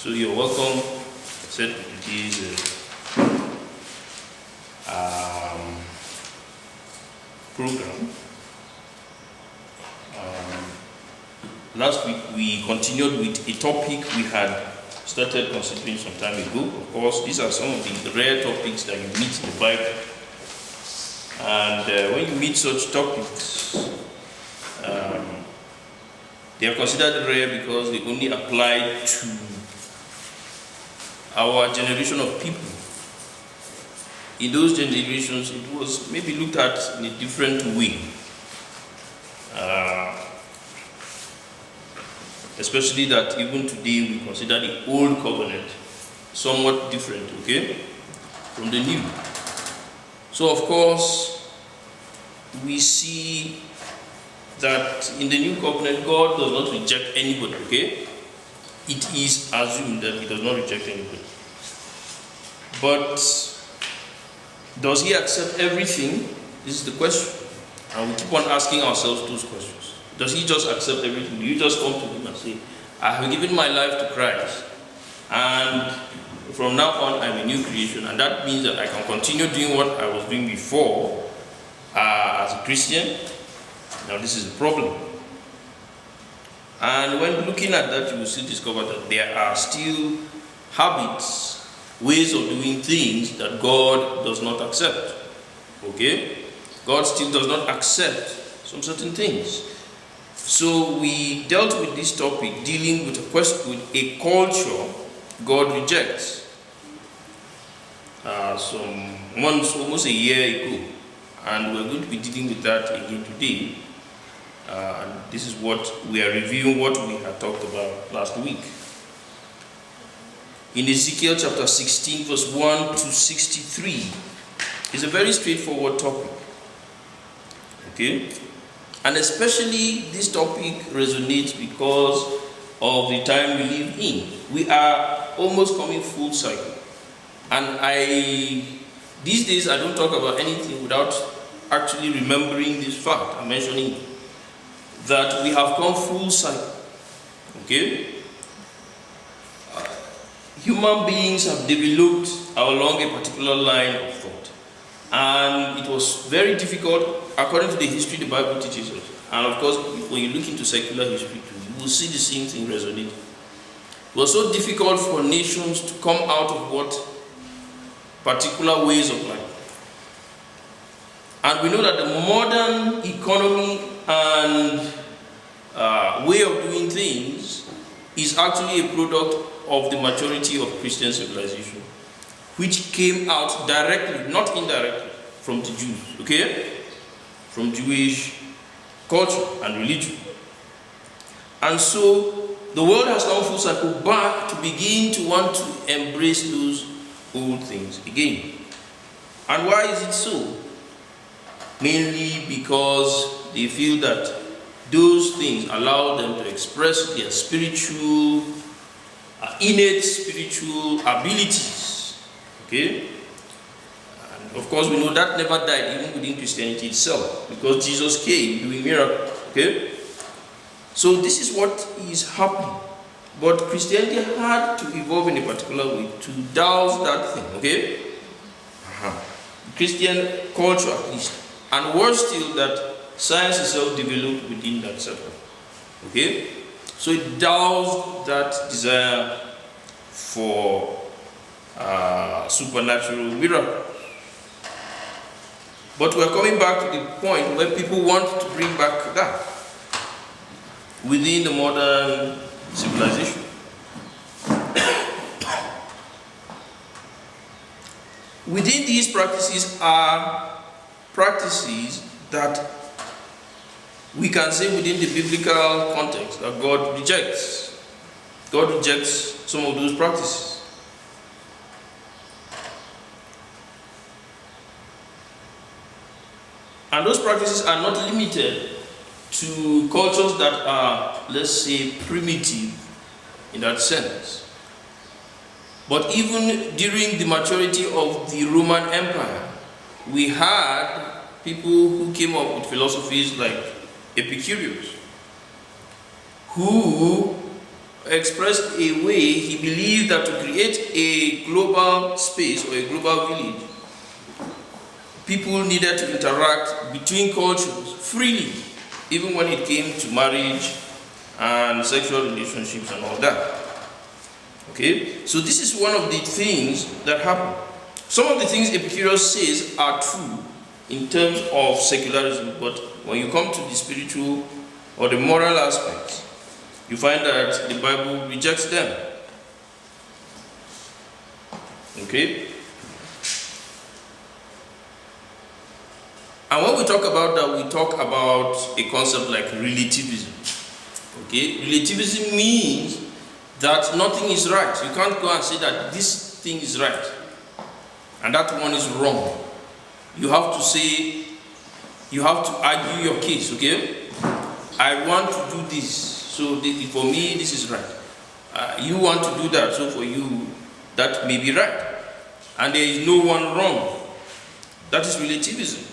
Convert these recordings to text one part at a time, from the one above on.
So you're welcome, to today's program. Last week we continued with a topic we had started considering some time ago. Of course, these are some of the rare topics that you meet in the Bible. And when you meet such topics, they are considered rare because they only apply to our generation of people. In those generations, it was maybe looked at in a different way. Especially that even today we consider the old covenant somewhat different, okay, from the new. So of course, we see that in the new covenant, God does not reject anybody, okay? It is assumed that he does not reject anybody. But does he accept everything? This is the question. And we keep on asking ourselves those questions. Does he just accept everything? Do you just come to him and say, I have given my life to Christ, and from now on I'm a new creation, and that means that I can continue doing what I was doing before as a Christian? Now this is a problem. And when looking at that, you will still discover that there are still habits, ways of doing things that God does not accept. Okay? God still does not accept some certain things. So we dealt with this topic dealing with a culture God rejects. Some months, almost a year ago. And we're going to be dealing with that again today. And this is what we are reviewing, what we had talked about last week. In Ezekiel chapter 16, verse 1 to 63, is a very straightforward topic. Okay? And especially this topic resonates because of the time we live in. We are almost coming full cycle. And these days I don't talk about anything without actually remembering this fact. I'm mentioning it. That we have come full cycle. Okay? Human beings have developed along a particular line of thought. And it was very difficult, according to the history the Bible teaches us. And of course, when you look into secular history too, you will see the same thing resonate. It was so difficult for nations to come out of what particular ways of life. And we know that the modern economy and way of doing things is actually a product of the maturity of Christian civilization, which came out directly, not indirectly, from the Jews, okay? From Jewish culture and religion. And so the world has come full circle back to begin to want to embrace those old things again. And why is it so? Mainly because they feel that those things allow them to express their spiritual, innate spiritual abilities. Okay? And of course, we know that never died even within Christianity itself, because Jesus came doing miracles. Okay? So this is what is happening. But Christianity had to evolve in a particular way to douse that thing. Okay? Christian culture at least. And worse still, that science itself developed within that circle. Okay? So it doused that desire for supernatural miracles. But we're coming back to the point where people want to bring back that within the modern civilization. Within these practices are practices that we can say within the biblical context that God rejects. God rejects some of those practices. And those practices are not limited to cultures that are, let's say, primitive in that sense. But even during the maturity of the Roman Empire, we had people who came up with philosophies like Epicurus, who expressed a way he believed that to create a global space or a global village, people needed to interact between cultures freely, even when it came to marriage and sexual relationships and all that. Okay, so this is one of the things that happen. Some of the things Epicurus says are true in terms of secularism, but when you come to the spiritual or the moral aspects, you find that the Bible rejects them. Okay? And when we talk about that, we talk about a concept like relativism. Okay? Relativism means that nothing is right. You can't go and say that this thing is right and that one is wrong. You have to say, you have to argue your case, okay? I want to do this, so for me this is right. You want to do that, so for you that may be right. And there is no one wrong. That is relativism.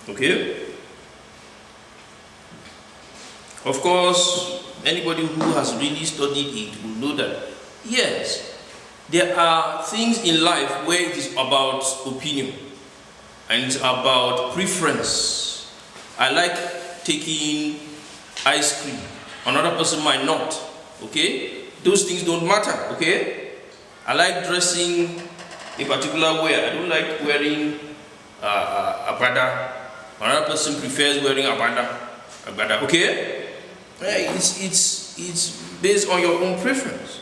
Okay? Of course, anybody who has really studied it will know that, yes, there are things in life where it is about opinion and it's about preference. I like taking ice cream. Another person might not. Okay? Those things don't matter. Okay? I like dressing a particular way. I don't like wearing a bada. Another person prefers wearing a bada. Okay? It's based on your own preference.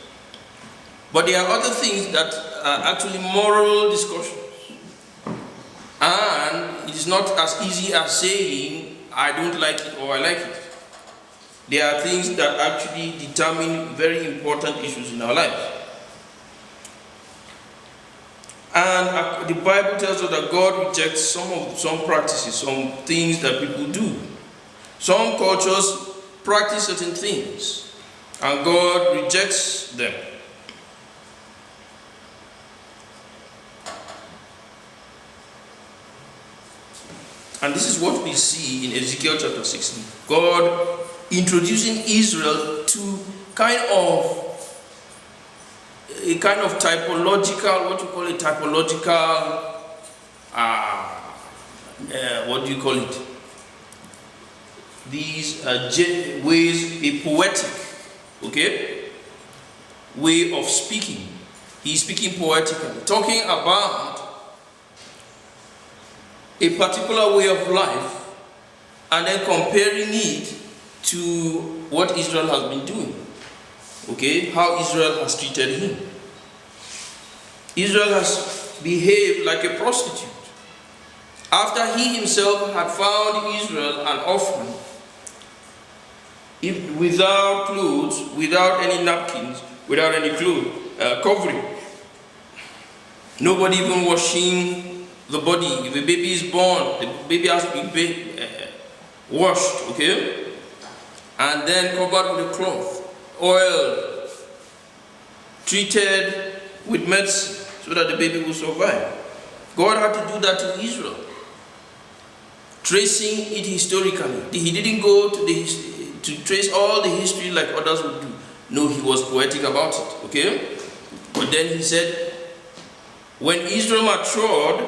But there are other things that are actually moral discussions. And it is not as easy as saying, I don't like it or I like it. There are things that actually determine very important issues in our lives. And the Bible tells us that God rejects some practices, some things that people do. Some cultures practice certain things, and God rejects them. And this is what we see in Ezekiel chapter 16. God introducing Israel to a kind of typological, what you call a typological, what do you call it? These ways, a poetic, okay, way of speaking. He's speaking poetically, talking about a particular way of life and then comparing it to what Israel has been doing. Okay, how Israel has treated him. Israel has behaved like a prostitute. After he himself had found Israel an orphan, without clothes, without any napkins, without any covering. Nobody even washing the body. If a baby is born, the baby has to be washed, okay? And then covered with a cloth, oiled, treated with medicine so that the baby will survive. God had to do that to Israel. Tracing it historically. He didn't go to trace all the history like others would do. No, he was poetic about it, okay? But then he said, when Israel matured,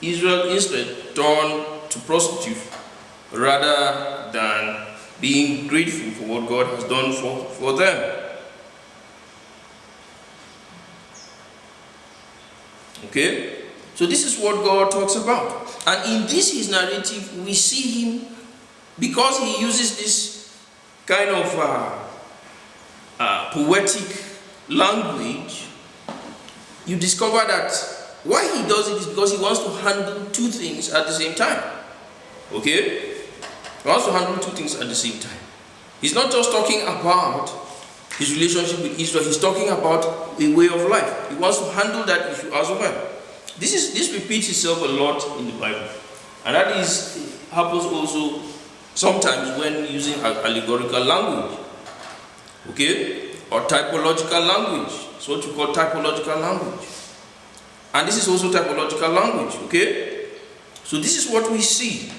Israel instead turned to prostitute rather than being grateful for what God has done for them. Okay? So this is what God talks about. And in this his narrative, we see him, because he uses this kind of poetic language, you discover that why he does it is because he wants to handle two things at the same time. Okay? He wants to handle two things at the same time. He's not just talking about his relationship with Israel, he's talking about a way of life. He wants to handle that issue as well. This repeats itself a lot in the Bible. And that happens also sometimes when using allegorical language. Okay? Or typological language. It's what you call typological language. And this is also typological language. Okay? So this is what we see.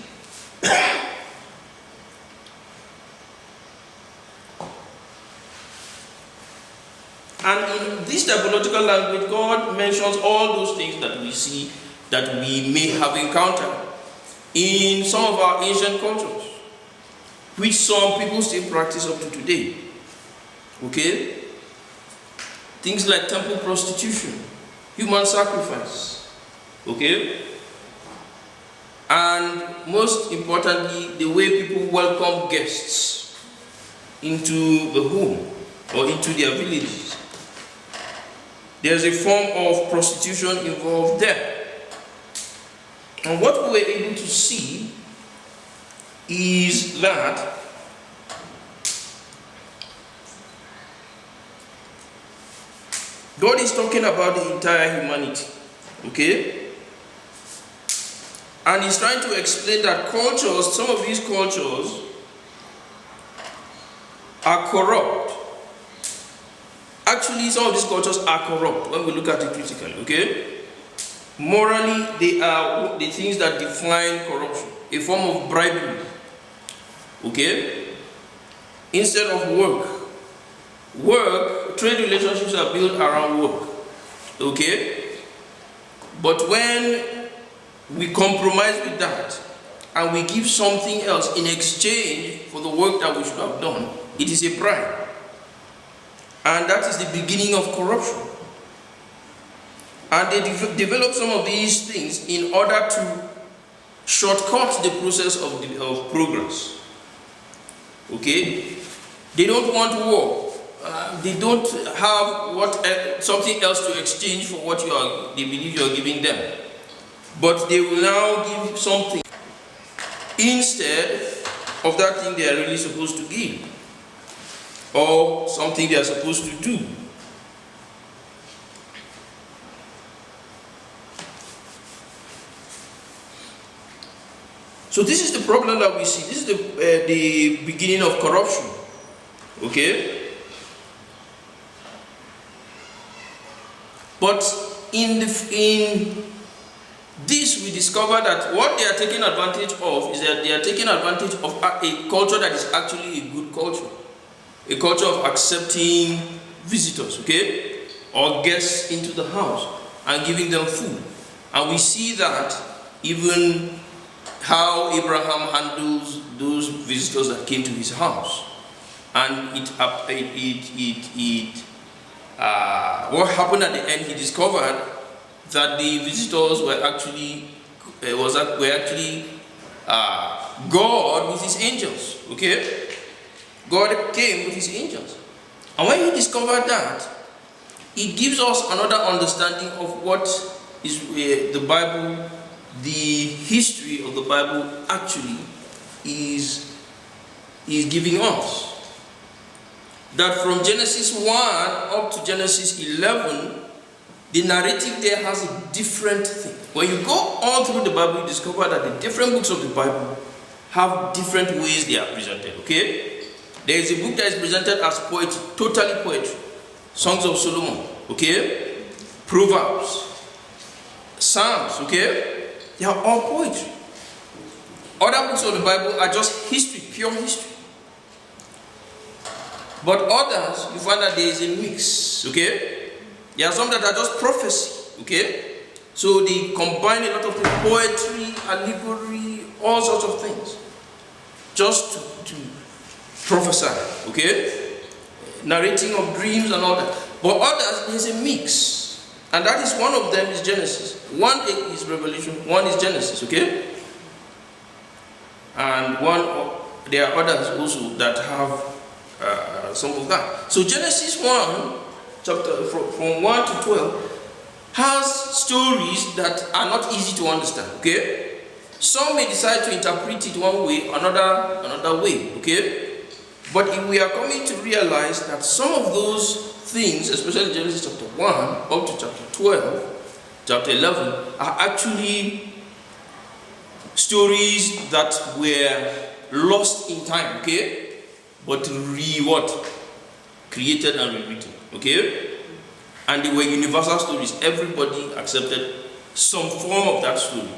And in this typological language, God mentions all those things that we see, that we may have encountered in some of our ancient cultures, which some people still practice up to today. Okay? Things like temple prostitution, human sacrifice. Okay? And most importantly, the way people welcome guests into the home or into their villages. There's a form of prostitution involved there. And what we were able to see is that God is talking about the entire humanity, okay? And he's trying to explain that cultures, some of these cultures are corrupt. Actually, some of these cultures are corrupt when we look at it critically, okay? Morally, they are the things that define corruption, a form of bribery, okay? Instead of work, trade relationships are built around work, okay? But when we compromise with that and we give something else in exchange for the work that we should have done, it is a bribe. And that is the beginning of corruption. And they develop some of these things in order to shortcut the process of progress. Okay? They don't want war. They don't have something else to exchange for what they believe you are giving them. But they will now give something instead of that thing they are really supposed to give, or something they are supposed to do. So this is the problem that we see. This is the beginning of corruption. Okay? But in this we discover that what they are taking advantage of is that they are taking advantage of a culture that is actually a good culture. A culture of accepting visitors, okay? Or guests into the house and giving them food. And we see that even how Abraham handles those visitors that came to his house. And what happened at the end, he discovered that the visitors were actually God with his angels, okay? God came with his angels. And when he discovered that, it gives us another understanding of what is the Bible, the history of the Bible actually is giving us. That from Genesis 1 up to Genesis 11, the narrative there has a different thing. When you go all through the Bible, you discover that the different books of the Bible have different ways they are presented, okay? There is a book that is presented as poetry, totally poetry. Songs of Solomon, okay? Proverbs, Psalms, okay? They are all poetry. Other books of the Bible are just history, pure history. But others, you find that there is a mix, okay? There are some that are just prophecy, okay? So they combine a lot of poetry, allegory, all sorts of things, just to prophesy, okay? Narrating of dreams and all that. But others, there's a mix. And that is one of them is Genesis. One is Revelation, one is Genesis, okay? And there are others also that have some of that. So Genesis 1, chapter from 1 to 12, has stories that are not easy to understand, okay? Some may decide to interpret it one way, another way, okay? But if we are coming to realize that some of those things, especially Genesis chapter 1 up to chapter 12, chapter 11, are actually stories that were lost in time, okay? But created and rewritten, okay? And they were universal stories. Everybody accepted some form of that story.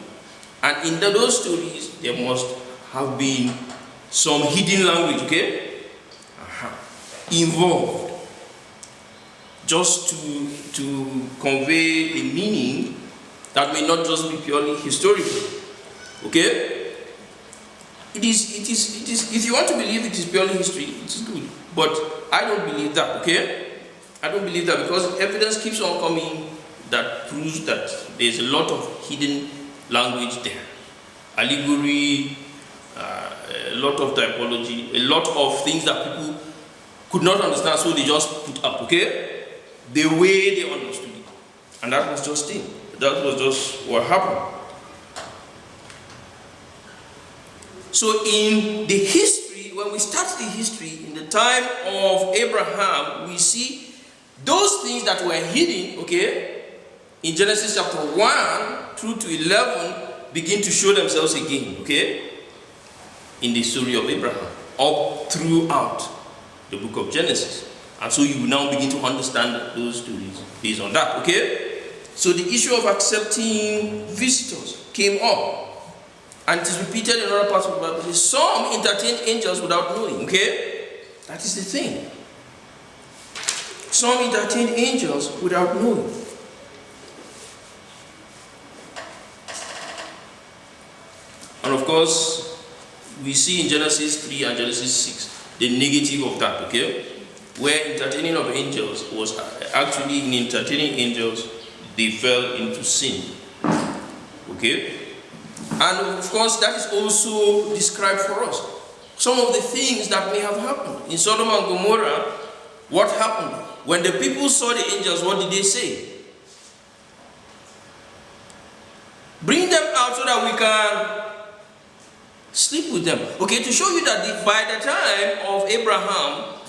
And in those stories, there must have been some hidden language, okay? Involved. just to convey a meaning that may not just be purely historical. Okay? It is, if you want to believe it is purely history, it is good. But I don't believe that, okay? I don't believe that, because evidence keeps on coming that proves that there's a lot of hidden language there. Allegory, a lot of typology, a lot of things that people could not understand, so they just put up, okay? The way they understood it. And that was just it. That was just what happened. So in the history, when we start the history, in the time of Abraham, we see those things that were hidden, okay, in Genesis chapter 1 through to 11, begin to show themselves again, okay, in the story of Abraham, up throughout the book of Genesis. And so you will now begin to understand those stories based on that, okay? So the issue of accepting visitors came up. And it is repeated in other parts of the Bible. Some entertained angels without knowing, okay? That is the thing. Some entertained angels without knowing. And of course, we see in Genesis 3 and Genesis 6 the negative of that, okay? Where entertaining of angels was actually, in entertaining angels, they fell into sin, okay? And of course, that is also described for us. Some of the things that may have happened. In Sodom and Gomorrah, what happened? When the people saw the angels, what did they say? Bring them out so that we can sleep with them. Okay, to show you that by the time of Abraham,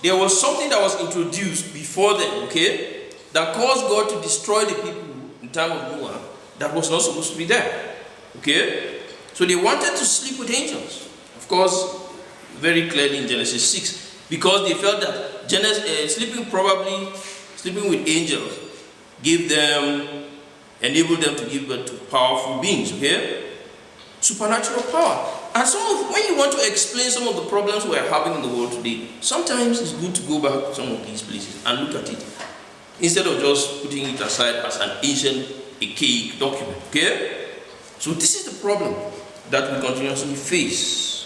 there was something that was introduced before them, okay, that caused God to destroy the people in time of Noah, that was not supposed to be there. Okay? So they wanted to sleep with angels. Of course, very clearly in Genesis 6. Because they felt that sleeping with angels enabled them to give birth to powerful beings. Okay? Supernatural power. And when you want to explain some of the problems we are having in the world today, sometimes it's good to go back to some of these places and look at it, instead of just putting it aside as an ancient, archaic document. Okay? So this is the problem that we continuously face.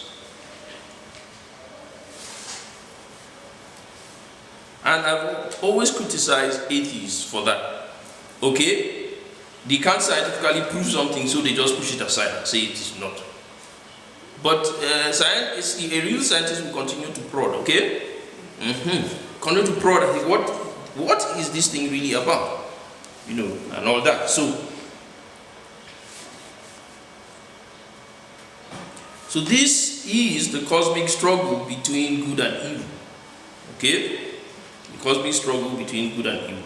And I've always criticized atheists for that. Okay? They can't scientifically prove something, so they just push it aside and say it is not. But a real scientist will continue to prod, okay? Continue to prod and think, what is this thing really about? You know, and all that. So this is the cosmic struggle between good and evil. Okay? The cosmic struggle between good and evil.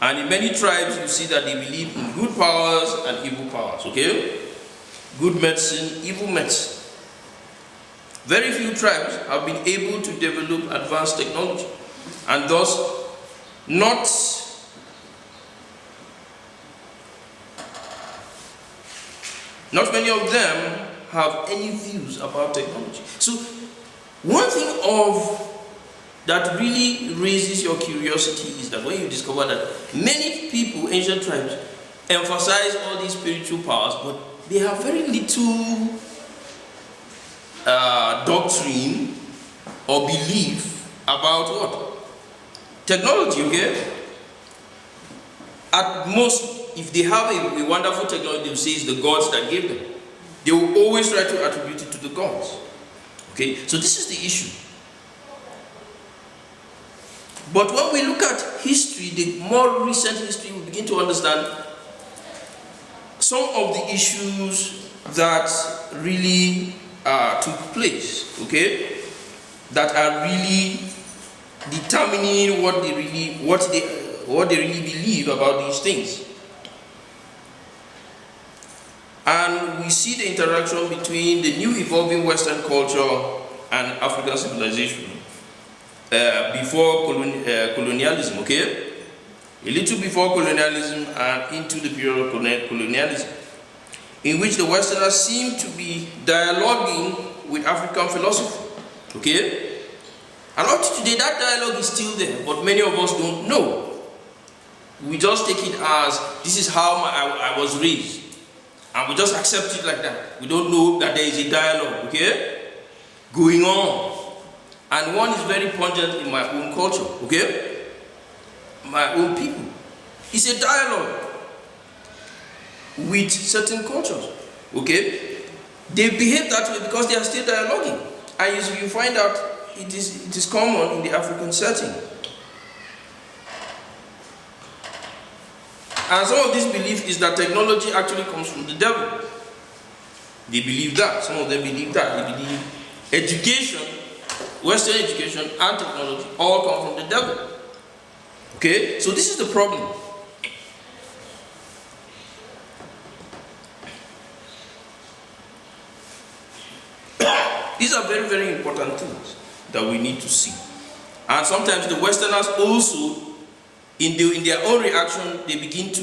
And in many tribes you see that they believe in good powers and evil powers. Okay? Good medicine, evil medicine. Very few tribes have been able to develop advanced technology, and thus not many of them have any views about technology. So one thing that really raises your curiosity is that when you discover that many people, ancient tribes, emphasize all these spiritual powers, but they have very little doctrine or belief about what? Technology, okay? At most, if they have a wonderful technology, they will say it's the gods that gave them. They will always try to attribute it to the gods. Okay, so this is the issue. But when we look at history, the more recent history, we begin to understand some of the issues that really took place, okay, that are really determining what they really believe about these things. And we see the interaction between the new evolving Western culture and African civilization before colonialism, okay? A little before colonialism and into the period of colonialism, in which the Westerners seem to be dialoguing with African philosophy, okay? And up to today, that dialogue is still there, but many of us don't know. We just take it as, this is how I was raised. And we just accept it like that. We don't know that there is a dialogue, okay, going on. And one is very pungent in my own culture, okay? My own people. It's a dialogue with certain cultures, okay? They behave that way because they are still dialoguing. And you find out it is common in the African setting. And some of this belief is that technology actually comes from the devil. They believe that. Some of them believe that. They believe education, Western education and technology all come from the devil. Okay? So this is the problem. These are very, very important things that we need to see. And sometimes the Westerners also, in their own reaction, they begin to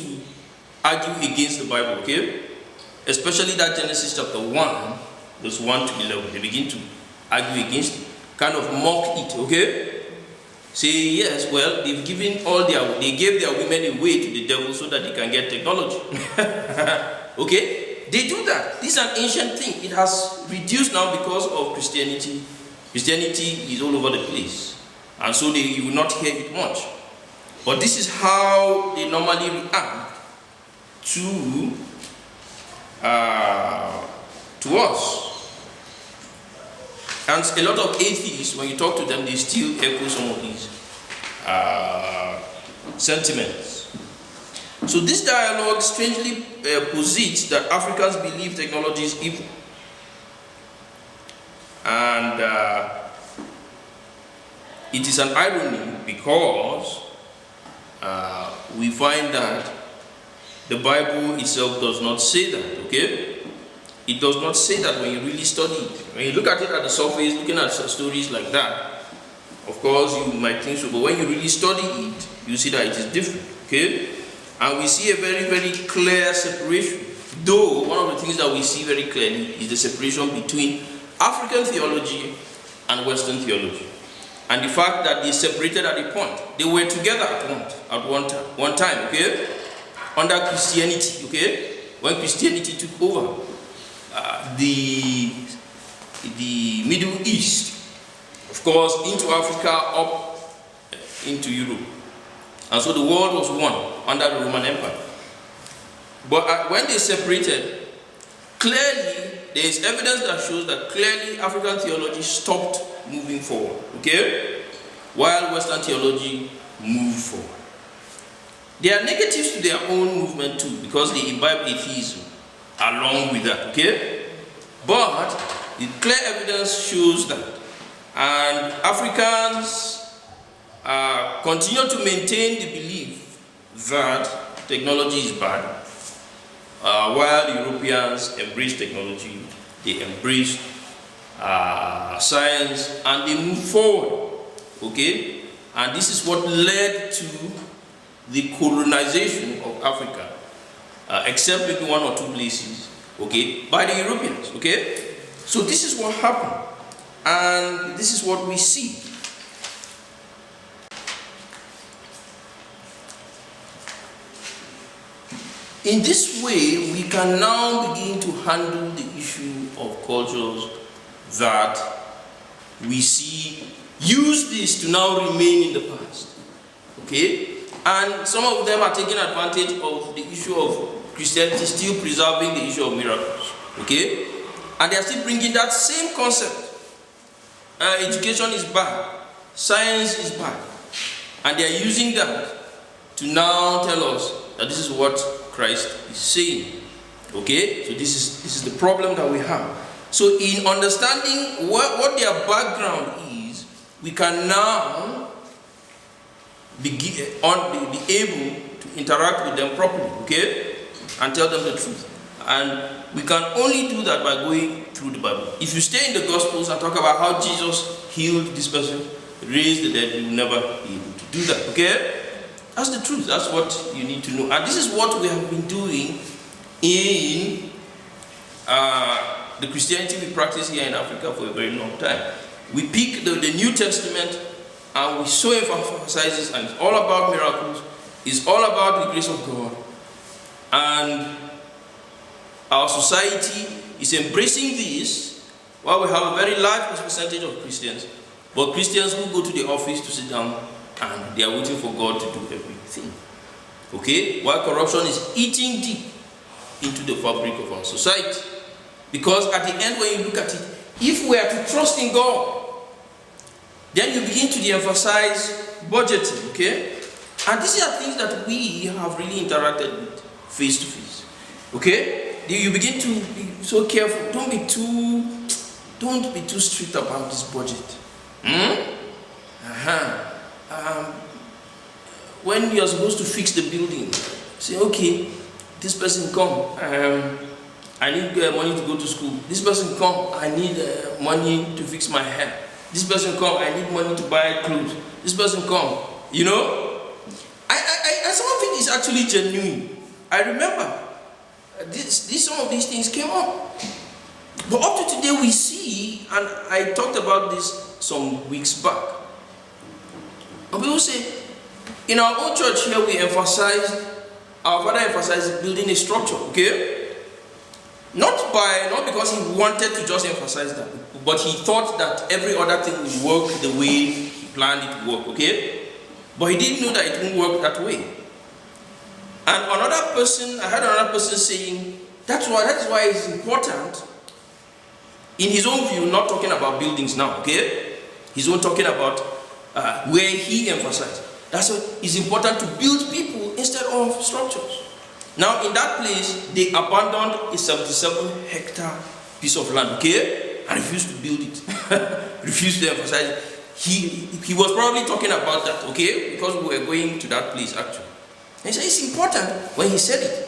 argue against the Bible, okay? Especially that Genesis chapter 1, verse 1 to 11. They begin to argue against it, kind of mock it, okay? Say, yes, well, they gave their women away to the devil so that they can get technology. Okay? They do that. This is an ancient thing. It has reduced now because of Christianity. Christianity is all over the place. And so you will not hear it much. But this is how they normally react to us. And a lot of atheists, when you talk to them, they still echo some of these sentiments. So this dialogue strangely posits that Africans believe technology is evil. And it is an irony because we find that the Bible itself does not say that, okay? It does not say that when you really study it. When you look at it at the surface, looking at stories like that, of course you might think so, but when you really study it, you see that it is different, okay? And we see a very, very clear separation. Though one of the things that we see very clearly is the separation between African theology and Western theology. And the fact that they separated at a point. They were together at one time, okay? Under Christianity, okay? When Christianity took over the Middle East, of course, into Africa, up into Europe. And so the world was one under the Roman Empire. But when they separated, clearly, there is evidence that shows that clearly African theology stopped moving forward, okay? While Western theology moved forward. There are negatives to their own movement too, because they imbibe atheism along with that, okay? But the clear evidence shows that. And Africans continue to maintain the belief that technology is bad, while Europeans embrace technology, they embrace science, and they move forward, okay? And this is what led to the colonization of Africa, except maybe one or two places, okay, by the Europeans, okay? So this is what happened, and this is what we see. In this way, we can now begin to handle the issue of cultures that we see use this to now remain in the past. Okay? And some of them are taking advantage of the issue of Christianity still preserving the issue of miracles. Okay? And they are still bringing that same concept. Education is bad. Science is bad. And they are using that to now tell us that this is what Christ is saying. Okay? So this is the problem that we have. So in understanding what their background is, we can now be able to interact with them properly, okay? And tell them the truth. And we can only do that by going through the Bible. If you stay in the Gospels and talk about how Jesus healed this person, raised the dead, you will never be able to do that, okay? That's the truth. That's what you need to know. And this is what we have been doing in the Christianity we practice here in Africa for a very long time. we pick the New Testament and we so emphasize this, and it's all about miracles, it's all about the grace of God, and our society is embracing this, while we have a very large percentage of Christians, but Christians who go to the office to sit down and they are waiting for God to do everything. Okay? While corruption is eating deep into the fabric of our society. Because at the end, when you look at it, if we are to trust in God, then you begin to de-emphasize budgeting, okay? And these are things that we have really interacted with face to face, okay? You begin to be so careful. Don't be too strict about this budget. When you are supposed to fix the building, say, okay, this person come, I need money to go to school. This person come, I need money to fix my hair. This person come, I need money to buy clothes. This person come, you know. I some of it is actually genuine. I remember some of these things came up. But up to today we see, and I talked about this some weeks back. And people say, in our own church here, our father emphasized building a structure, okay? Not because he wanted to just emphasize that, but he thought that every other thing would work the way he planned it to work, okay? But he didn't know that it wouldn't work that way. And I heard another person saying, that is why it's important, in his own view, not talking about buildings now, okay? His own talking about where he emphasized. That's why it's important to build people instead of structures. Now, in that place, they abandoned a 77-hectare piece of land, okay? And refused to build it. Refused to emphasize it. He was probably talking about that, okay? Because we were going to that place, actually. And he said it's important, when he said it,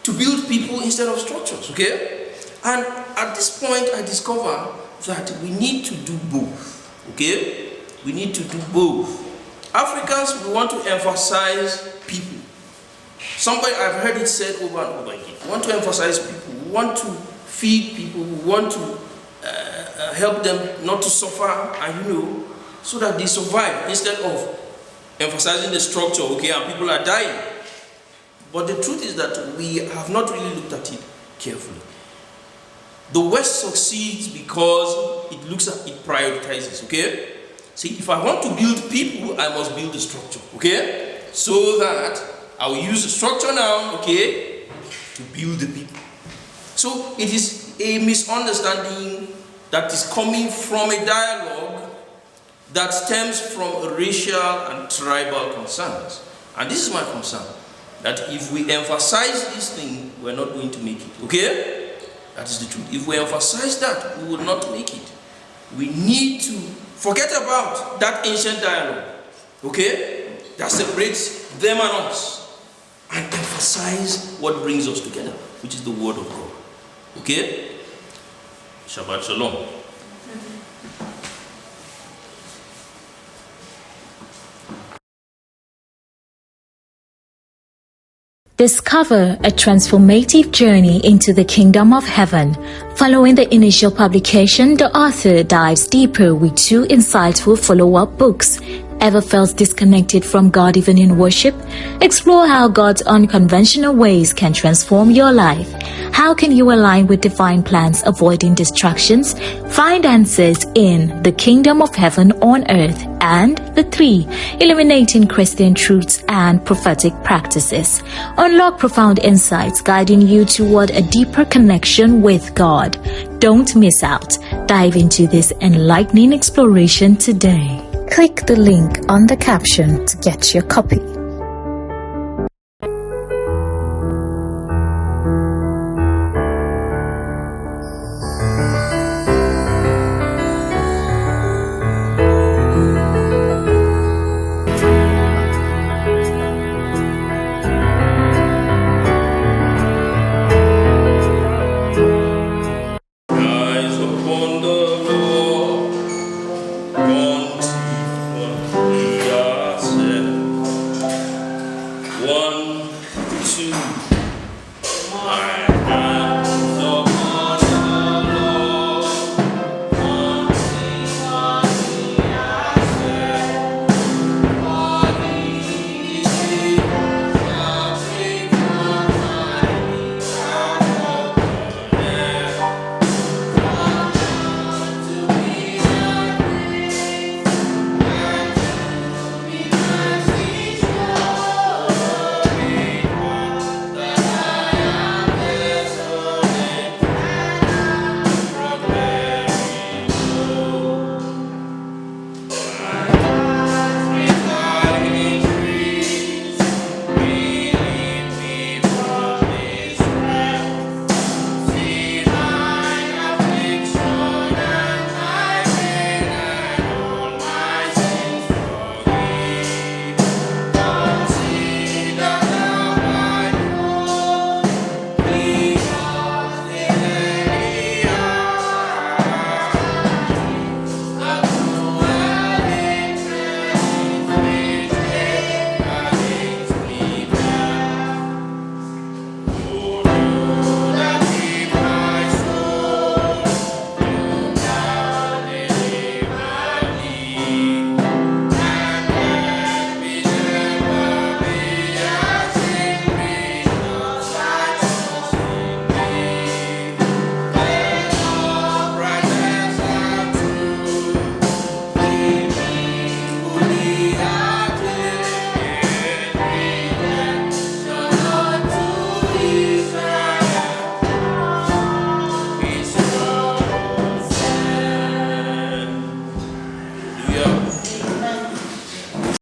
to build people instead of structures, okay? And at this point, I discovered that we need to do both, okay? We need to do both. Africans, we want to emphasize people. I've heard it said over and over again. We want to emphasize people. We want to feed people. We want to help them not to suffer, and so that they survive, instead of emphasizing the structure, okay, and people are dying. But the truth is that we have not really looked at it carefully. The West succeeds because it prioritizes, okay? See, if I want to build people, I must build the structure, okay? So that I will use the structure now, okay, to build the people. So it is a misunderstanding that is coming from a dialogue that stems from racial and tribal concerns. And this is my concern, that if we emphasize this thing, we're not going to make it, okay? That is the truth. If we emphasize that, we will not make it. We need to forget about that ancient dialogue, okay, that separates them and us, and emphasize what brings us together, which is the Word of God, okay? Shabbat Shalom. Discover a transformative journey into the kingdom of heaven. Following the initial publication, the author dives deeper with 2 insightful follow-up books. Ever felt disconnected from God even in worship? Explore how God's unconventional ways can transform your life. How can you align with divine plans, avoiding distractions? Find answers in The Kingdom of Heaven on Earth and The 3, Illuminating Christian Truths and Prophetic Practices. Unlock profound insights guiding you toward a deeper connection with God. Don't miss out. Dive into this enlightening exploration today. Click the link on the caption to get your copy.